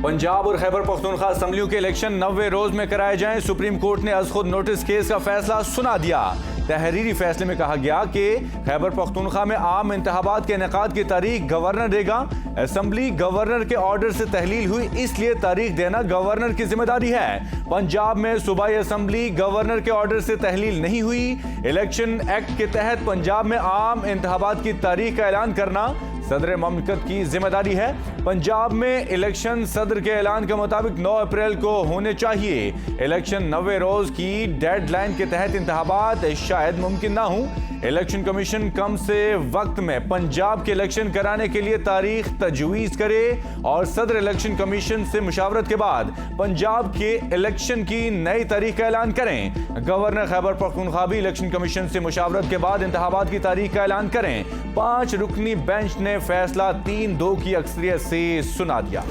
पंजाब और खैबर पख्तूनख्वा असम्बलियों के इलेक्शन 90 रोज में कराए जाएं। सुप्रीम कोर्ट ने अज खुद नोटिस केस का फैसला सुना दिया। तहरीरी फैसले में कहा गया कि खैबर पख्तूनख्वा में आम इंतखाबात के इनेकाद की तारीख गवर्नर देगा। असम्बली गवर्नर के ऑर्डर से तहलील हुई, इसलिए तारीख देना गवर्नर की जिम्मेदारी है। पंजाब में सूबाई असम्बली गवर्नर के ऑर्डर से तहलील नहीं हुई। इलेक्शन एक्ट के तहत पंजाब में आम इंतखाबात की तारीख का ऐलान करना सदर ममलकत की जिम्मेदारी है। पंजाब में इलेक्शन सदर के ऐलान के मुताबिक 9 अप्रैल को होने चाहिए। इलेक्शन 90 रोज की डेडलाइन के तहत इंतखाबात शायद मुमकिन ना हो। इलेक्शन कमीशन कम से वक्त में पंजाब के इलेक्शन कराने के लिए तारीख तजवीज करे और सदर इलेक्शन कमीशन से मुशावरत के बाद पंजाब के इलेक्शन की नई तारीख का ऐलान करें। गवर्नर खैबर पख्तूनख्वा भी इलेक्शन कमीशन से मुशावरत के बाद इंतखाबात की तारीख का ऐलान करें। 5 रुकनी बेंच ने फैसला 3-2 की अक्सरियत से सुना दिया।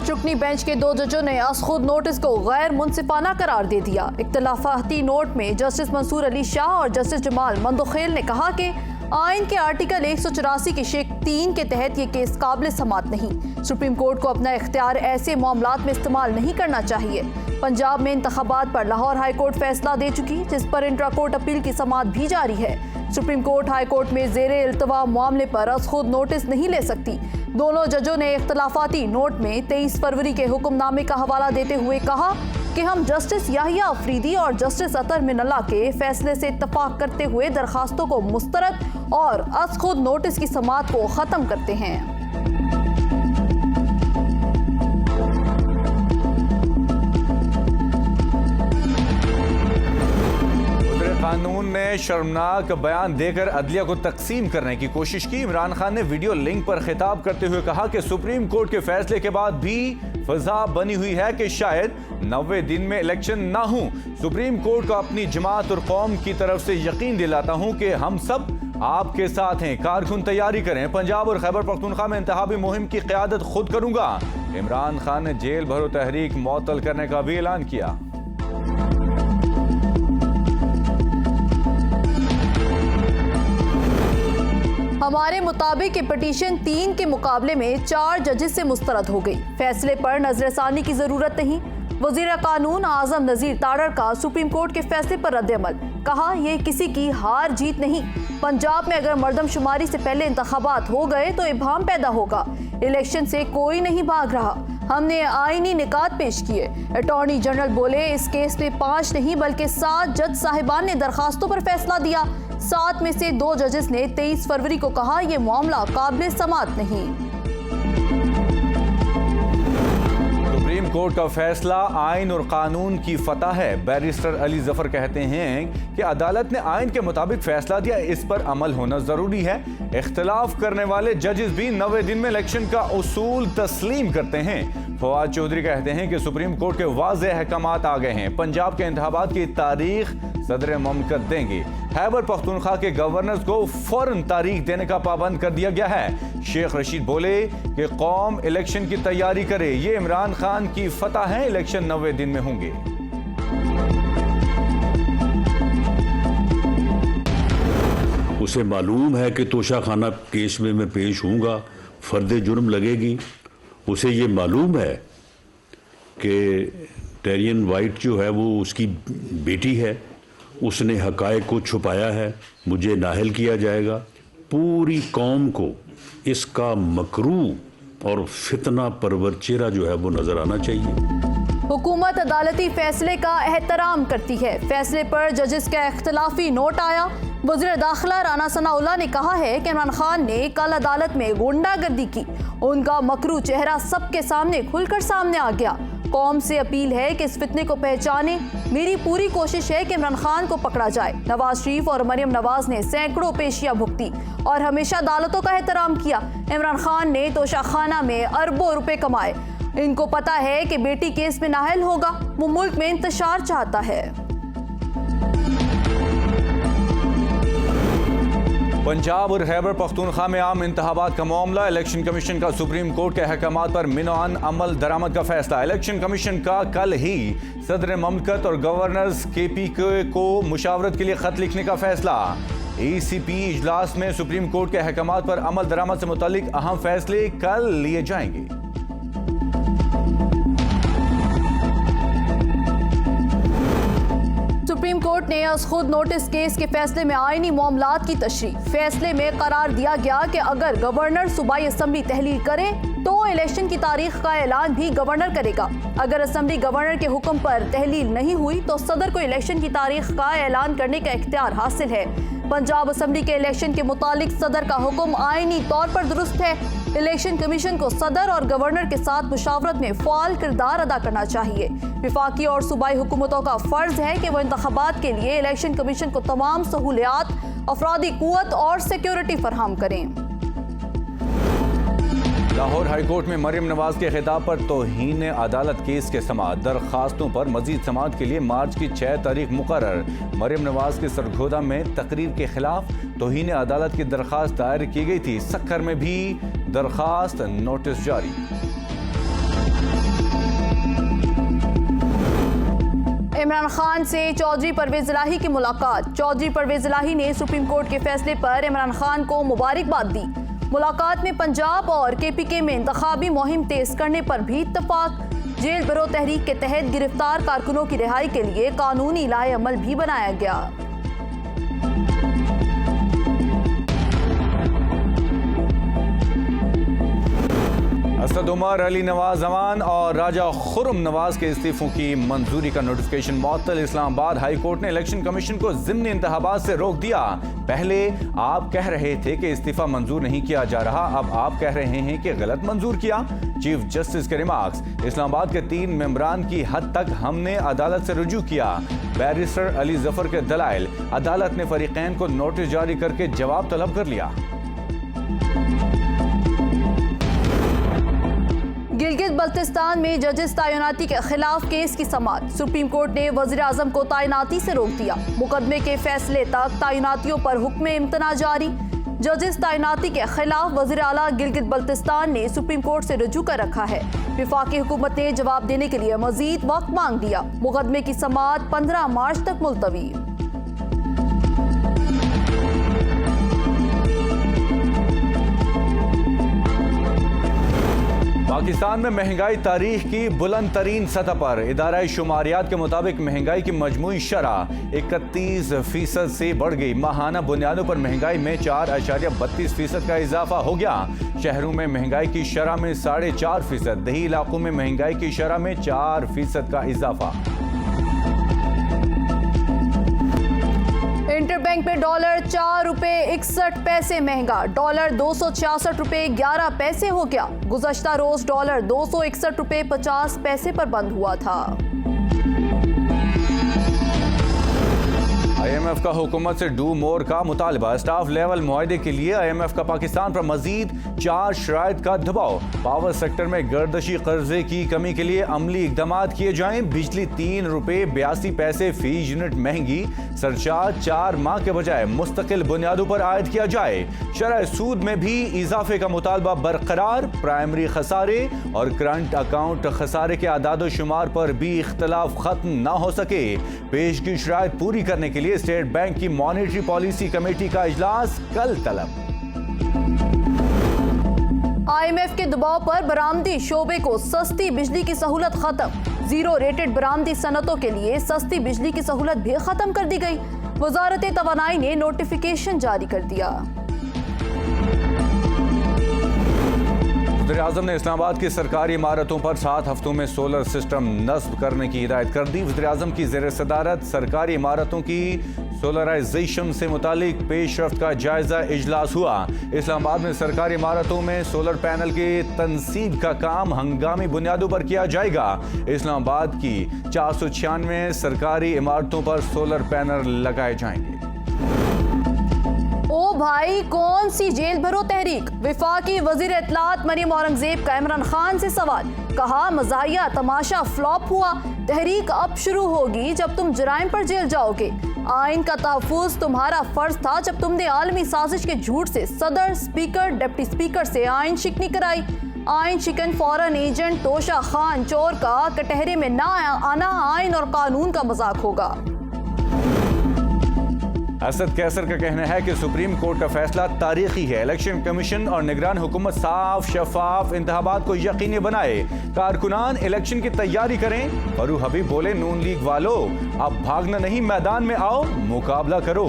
रुकनी बेंच के 2 जजों ने आज खुद नोटिस को गैर मुनसिफाना करार दे दिया। इख्तिलाफाती नोट में जस्टिस मंसूर अली शाह और जस्टिस जमाल मंदोखेल ने कहा कि आइन के आर्टिकल 184 के शेख 3 के तहत ये केस काबिल समात नहीं। सुप्रीम कोर्ट को अपना इख्तियार ऐसे मामलात में इस्तेमाल नहीं करना चाहिए। पंजाब में इंतखाबात पर लाहौर हाई कोर्ट फैसला दे चुकी, जिस पर इंट्रा कोर्ट अपील की समात भी जारी है। सुप्रीम कोर्ट हाई कोर्ट में ज़ेरे इल्तवा मामले पर आज खुद नोटिस नहीं ले सकती। दोनों जजों ने इख्तिलाफाती नोट में 23 फरवरी के हुक्मनामे का हवाला देते हुए कहा कि हम जस्टिस याहिया अफरीदी और जस्टिस अतर मिनल्ला के फैसले से इत्तफाक करते हुए दरखास्तों को मुस्तरद और आज खुद नोटिस की समात को ख़त्म करते हैं। कानून ने शर्मनाक बयान देकर अदलिया को तकसीम करने की कोशिश की। इमरान खान ने वीडियो लिंक पर खिताब करते हुए कहा कि सुप्रीम कोर्ट के फैसले के बाद भी फजा बनी हुई है कि शायद 90 दिन में इलेक्शन ना हो। सुप्रीम कोर्ट को अपनी जमात और कौम की तरफ से यकीन दिलाता हूं कि हम सब आपके साथ हैं। कारकुन तैयारी करें। पंजाब और खैबर पख्तूनख्वा में इंतखाबी मुहिम की क़यादत खुद करूंगा। इमरान खान ने जेल भरो तहरीक मुअत्तल करने का भी ऐलान किया। हमारे मुताबिक ये पिटीशन 3 के मुकाबले में 4 जजेस से मुस्तरद हो गई। फैसले पर नजरसानी की जरूरत नहीं। वजीर कानून आजम नजीर तारड़ का सुप्रीम कोर्ट के फैसले पर रद्द-ए-अमल, कहा यह किसी की हार जीत नहीं। पंजाब में अगर मर्दमशुमारी से पहले इंतखाबात हो गए तो इबहम पैदा होगा। इलेक्शन से कोई नहीं भाग रहा। हमने आईनी निकात पेश किए। अटॉर्नी जनरल बोले इस केस में 5 नहीं बल्कि 7 जज साहिबान ने दरखास्तों पर फैसला दिया। 7 में से 2 जजेस ने 23 फरवरी को कहा यह मामला काबिल समात नहीं। सुप्रीम कोर्ट का फैसला आइन और कानून की फतह है। बैरिस्टर अली जफर कहते हैं कि अदालत ने आइन के मुताबिक फैसला दिया, इस पर अमल होना जरूरी है। इख्तिलाफ करने वाले जजेस भी 90 दिन में इलेक्शन का उसूल तस्लीम करते हैं। फवाद चौधरी कहते हैं कि सुप्रीम कोर्ट के वाज़ेह अहकामात आ गए हैं। पंजाब के इंतखाबात की तारीख सदर ममलकत देंगे। खैबर पख्तूनख्वा के गवर्नर को फौरन तारीख देने का पाबंद कर दिया गया है। शेख रशीद बोले कि कौम इलेक्शन की तैयारी करे, ये इमरान खान की फतह है। इलेक्शन 90 दिन में होंगे। उसे मालूम है कि तोशाखाना केस में मैं पेश हूँगा, फर्द जुर्म लगेगी। उसे ये मालूम है कि टेरियन वाइट जो है वो उसकी बेटी है, उसने हकायक को छुपाया है, मुझे नाहल किया जाएगा। पूरी कौम को इसका मकरू और फितना परवर चेहरा जो है वो नजर आना चाहिए। हुकूमत अदालती फैसले का एहतराम करती है। फैसले पर जजेस का इख्तिलाफी नोट आया। वज़ीर दाखिला राना सनाउल्लाह ने कहा है कि इमरान खान ने कल अदालत में गुंडागर्दी की। उनका मकरू चेहरा सबके सामने खुलकर सामने आ गया। कौम से अपील है कि इस फितने को पहचाने। मेरी पूरी कोशिश है कि इमरान खान को पकड़ा जाए। नवाज शरीफ और मरियम नवाज ने सैकड़ों पेशियां भुगती और हमेशा अदालतों का एहतराम किया। इमरान खान ने तोशाखाना में अरबों रुपए कमाए। इनको पता है कि बेटी केस में नाहल होगा। वो मुल्क में इंतशार चाहता है। पंजाब और खैबर पख्तूनख्वा में आम इंतखाबात का मामला। इलेक्शन कमीशन का सुप्रीम कोर्ट के अहकामात पर मिनोआन अमल दरामद का फैसला। इलेक्शन कमीशन का कल ही सदर ममलकत और गवर्नर्स KP को मुशावरत के लिए खत लिखने का फैसला। ECP इजलास में सुप्रीम कोर्ट के अहकामात पर अमल दरामद से मुतालिक अहम फैसले कल लिए जाएंगे। सुप्रीम कोर्ट ने आज खुद नोटिस केस के फैसले में आईनी मामलात की तशरीह। फैसले में करार दिया गया कि अगर गवर्नर सूबाई असम्बली तहलील करे तो इलेक्शन की तारीख का ऐलान भी गवर्नर करेगा। अगर असम्बली गवर्नर के हुक्म पर तहलील नहीं हुई तो सदर को इलेक्शन की तारीख का ऐलान करने का इख्तियार हासिल है। पंजाब असम्बली के इलेक्शन के मुतालिक सदर का हुक्म आईनी तौर पर दुरुस्त है। इलेक्शन कमीशन को सदर और गवर्नर के साथ मुशावरत में फ़ाल किरदार अदा करना चाहिए। विफाकी और सूबाई हुकूमतों का फर्ज है कि वह इंतखाबात के लिए इलेक्शन कमीशन को तमाम सहूलियात, अफरादी कुव्वत और सिक्योरिटी फराहम करें। लाहौर हाईकोर्ट में मरियम नवाज के खिताब पर तौहीन अदालत केस के समाअत। दरखास्तों पर मजीद समाअत के लिए मार्च की 6 तारीख मुकर्रर। मरियम नवाज के सरगोदा में तकरीर के खिलाफ तौहीन अदालत की दरखास्त दायर की गई थी। सक्खर में भी दरखास्त नोटिस जारी। इमरान खान से चौधरी परवेज इलाही की मुलाकात। चौधरी परवेज इलाही ने सुप्रीम कोर्ट के फैसले पर इमरान खान को मुबारकबाद दी। मुलाकात में पंजाब और KPK में इंतखाबी मुहिम तेज करने पर भी इत्तफाक। जेल बरो तहरीक के तहत गिरफ्तार कारकुनों की रिहाई के लिए कानूनी लाए अमल भी बनाया गया। असद उमर, अली नवाज जमान और राजा खुर्रम नवाज के इस्तीफों की मंजूरी का नोटिफिकेशन मुअत्तल। इस्लामाबाद हाई कोर्ट ने इलेक्शन कमीशन को ज़िमनी इंतखाबात से रोक दिया। पहले आप कह रहे थे कि इस्तीफा मंजूर नहीं किया जा रहा, अब आप कह रहे हैं कि गलत मंजूर किया। चीफ जस्टिस के रिमार्क्स। इस्लामाबाद के 3 मेंबरान की हद तक हमने अदालत से रुजू किया। बैरिस्टर अली जफर के दलाइल। अदालत ने फरीकैन को नोटिस जारी करके जवाब तलब कर लिया। गिलगित बल्तिस्तान में जजेस तैनाती के खिलाफ केस की समाअत। सुप्रीम कोर्ट ने वज़ीर आज़म को तैनाती से रोक दिया। मुकदमे के फैसले तक तैनातियों पर हुक्म इम्तना जारी। जजेस तैनाती के खिलाफ वज़ीर आला गिलगित बल्तिस्तान ने सुप्रीम कोर्ट से रुजू कर रखा है। विफाकी हुकूमत ने जवाब देने के लिए मजीद वक्त मांग लिया। मुकदमे की समाअत 15 मार्च तक मुलतवी। पाकिस्तान में महंगाई तारीख की बुलंद तरीन सतह पर। इदारा शुमारियात के मुताबिक महंगाई की मजमूई शरह 31% से बढ़ गई। माहाना बुनियादों पर महंगाई में 4.32% का इजाफा हो गया। शहरों में महंगाई की शरह में 4.5%, दही इलाकों में महंगाई की शरह में 4% का इजाफा। इंटरबैंक में डॉलर 4 रुपए 61 पैसे महंगा। डॉलर 266 रुपए 11 पैसे हो गया। गुज़श्ता रोज डॉलर 261 रुपए 50 पैसे पर बंद हुआ था। IMF का हुकूमत से डू मोर का मुतालबा। स्टाफ लेवल मुआहदे के लिए IMF का पाकिस्तान पर मजीद 4 शराइत का दबाव। पावर सेक्टर में गर्दशी कर्जे की कमी के लिए अमली इकदाम किए जाएं। बिजली 3 रुपए 82 पैसे फी यूनिट महंगी। सरचार्ज 4 माह के बजाय मुस्तकिल बुनियादों पर आयद किया जाए। शरह सूद में भी इजाफे का मुतालबा बरकरार। प्राइमरी खसारे और करंट अकाउंट खसारे के आदाद शुमार पर भी इख्तलाफ खत्म न हो सके। पेश की शराइत पूरी करने के लिए स्टेट बैंक की मॉनेटरी पॉलिसी कमेटी का इजलास कल तलब। IMF के दबाव पर बरामदी शोबे को सस्ती बिजली की सहूलत खत्म। जीरो रेटेड बरामदी सनतों के लिए सस्ती बिजली की सहूलत भी खत्म कर दी गई। वजारत तवानाई ने नोटिफिकेशन जारी कर दिया। वज़ीर-ए-आज़म ने इस्लामाबाद की सरकारी इमारतों पर 7 हफ्तों में सोलर सिस्टम नस्ब करने की हिदायत कर दी। वज़ीर-ए-आज़म की ज़ेर सदारत सरकारी इमारतों की सोलराइजेशन से मुतालिक पेशरफ्त का जायजा इजलास हुआ। इस्लामाबाद में सरकारी इमारतों में सोलर पैनल के तनसीब का काम हंगामी बुनियादों पर किया जाएगा। इस्लामाबाद की 496 सरकारी इमारतों पर सोलर पैनल लगाए जाएंगे। ओ भाई कौन सी जेल भरो तहरीक? विफाकी वजीर इत्तलात मरियम औरंगजेब का इमरान खान से सवाल। कहा मज़ाहिया तमाशा फ्लॉप हुआ, तहरीक अब शुरू होगी जब तुम जराइम पर जेल जाओगे। आइन का तहफ़्फ़ुज़ तुम्हारा फर्ज था जब तुमने आलमी साजिश के झूठ से सदर, स्पीकर, डिप्टी स्पीकर से आइन शिकनी कराई। आइन शिकन फॉरेन एजेंट तोशा खान चोर का कटहरे में ना आना आइन और कानून का मजाक होगा। असद कैसर का कहना है कि सुप्रीम कोर्ट का फैसला तारीखी है। इलेक्शन कमीशन और निगरान हुकूमत साफ शफाफ इंतखाबात को यकीनी बनाए, कारकुनान इलेक्शन की तैयारी करें। फरूख हबीब बोले, नून लीग वालों अब भागना नहीं, मैदान में आओ, मुकाबला करो।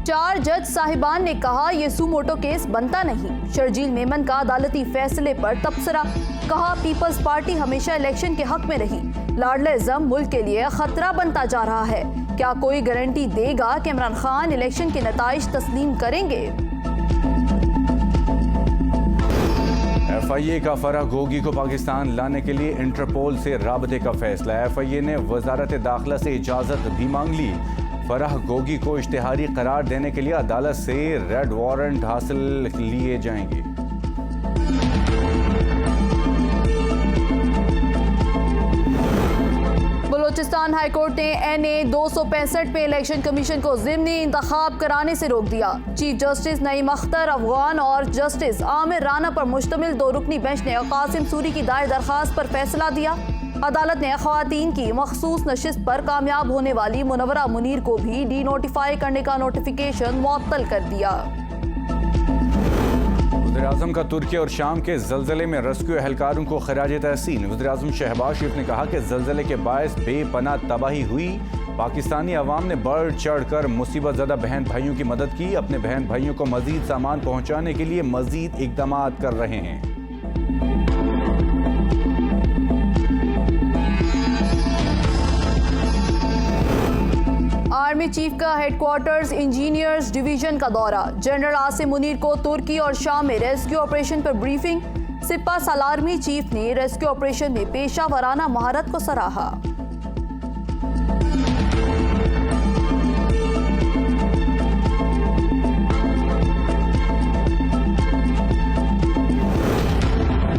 4 जज साहिबान ने कहा यह सुमोटो केस बनता नहीं। शर्जील मेमन का अदालती फैसले पर तबसरा। कहा पीपल्स पार्टी हमेशा इलेक्शन के हक में रही, लाडले-इज़्म मुल्क के लिए खतरा बनता जा रहा है। क्या कोई गारंटी देगा कि इमरान खान इलेक्शन के नताइज तस्लीम करेंगे? FIA का फराह गोगी को पाकिस्तान लाने के लिए इंटरपोल से राबते का फैसला। FIA ने वजारत दाखिला से इजाजत भी मांग ली। फराह गोगी को इश्तिहारी करार देने के लिए अदालत से रेड वारंट हासिल लिए जाएंगे। बलोचिस्तान हाईकोर्ट ने NA 265 में इलेक्शन कमीशन को ज़िमनी इंतखाब कराने से रोक दिया। चीफ जस्टिस नईम अख्तर अफगान और जस्टिस आमिर राना पर मुश्तमिल 2 रुकनी बेंच ने कासिम सूरी की दायर दरखास्त पर फैसला दिया। अदालत ने ख़वातीन की मखसूस नशिस्त पर कामयाब होने वाली मुनव्वरा मुनीर को भी डी नोटिफाई करने का नोटिफिकेशन मुअत्तल कर दिया। वज़ीर-ए-आज़म का तुर्की और शाम के ज़लज़ले में रेस्क्यू एहलकारों को खिराज तहसीन। वज़ीर-ए-आज़म शहबाज शरीफ ने कहा कि ज़लज़ले के बायस बेपनाह तबाही हुई। पाकिस्तानी अवाम ने बढ़ चढ़ कर मुसीबत ज़दा बहन भाइयों की मदद की। अपने बहन भाइयों को मज़ीद सामान पहुँचाने के लिए मज़ीद इक़दाम कर रहे हैं। आर्मी चीफ का हेडक्वार्टर्स इंजीनियर्स डिवीजन का दौरा। जनरल आसिम मुनीर को तुर्की और शाम में रेस्क्यू ऑपरेशन पर ब्रीफिंग। सिपा सालार्मी चीफ ने रेस्क्यू ऑपरेशन में पेशा वराना महारत को सराहा।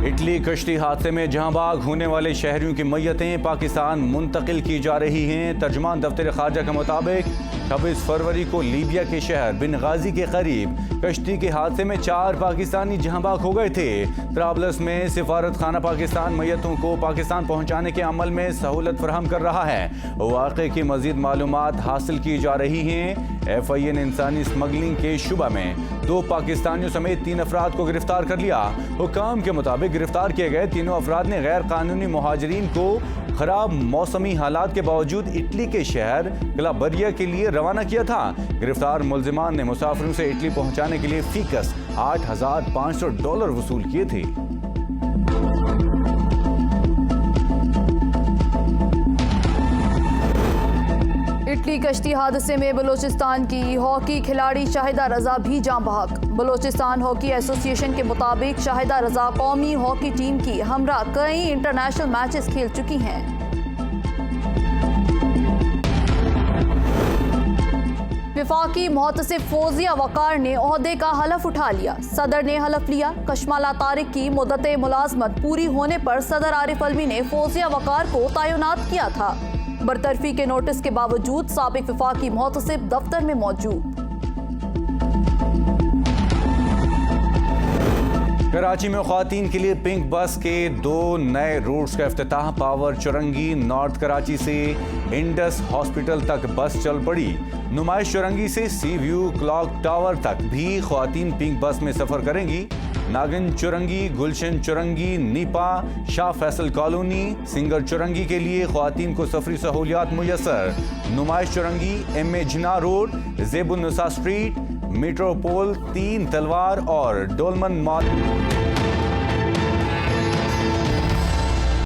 इटली कश्ती हादसे में जहां बाग होने वाले शहरियों की मैयतें पाकिस्तान मुंतकिल की जा रही हैं। तर्जुमान दफ्तर खारजा के मुताबिक 26 फरवरी को लीबिया के शहर बिनगाजी के करीब कश्ती के हादसे में 4 पाकिस्तानी जहां बाग हो गए थे। त्राबलस में सिफारत खाना पाकिस्तान मैयतों को पाकिस्तान पहुंचाने के अमल में सहूलत फराहम कर रहा है। वाक़े की मजीद मालूमात हासिल की जा रही हैं। FIA ने इंसानी स्मगलिंग के शुबा में 2 पाकिस्तानियों समेत 3 अफराद को गिरफ्तार कर लिया। हुकाम के मुताबिक गिरफ्तार किए गए तीनों अफराद ने गैर कानूनी मुहाजिरीन को खराब मौसमी हालात के बावजूद इटली के शहर कलाबरिया के लिए रवाना किया था। गिरफ्तार मुल्जिमान ने मुसाफिरों से इटली पहुंचाने के लिए फीकस $8,500 वसूल किए थे। इटली कश्ती हादसे में बलोचिस्तान की हॉकी खिलाड़ी शाहिदा रजा भी जाँ बहक। बलोचिस्तान हॉकी एसोसिएशन के मुताबिक शाहिदा रजा कौमी हॉकी टीम की हमरा कई इंटरनेशनल मैचेस खेल चुकी हैं। विफाकी मुहतसिब फौजिया वकार ने ओहदे का हलफ उठा लिया। सदर ने हलफ लिया। कशमाला तारिक की मुद्दत मुलाजमत पूरी होने पर सदर आरिफ अलवी ने फौजिया वकार को तैनात किया था। बरतरफी के नोटिस के बावजूद साबिक विफाकी मुहतसिब दफ्तर में मौजूद। कराची में ख्वातीन के लिए पिंक बस के 2 नए रूट्स का इफ्तिताह। पावर चुरंगी नॉर्थ कराची से इंडस हॉस्पिटल तक बस चल पड़ी। नुमाइश चुरंगी से सी व्यू क्लॉक टावर तक भी ख्वातीन पिंक बस में सफर करेंगी। नागिन चुरंगी, गुलशन चुरंगी, नीपा, शाह फैसल कॉलोनी, सिंगर चुरंगी के लिए ख्वातीन को सफरी सहूलियात मुयसर। Numaish Chowrangi, MA Jinnah road, Zebunnisa street, Metropole, 3 Talwar और डोलमन मॉल।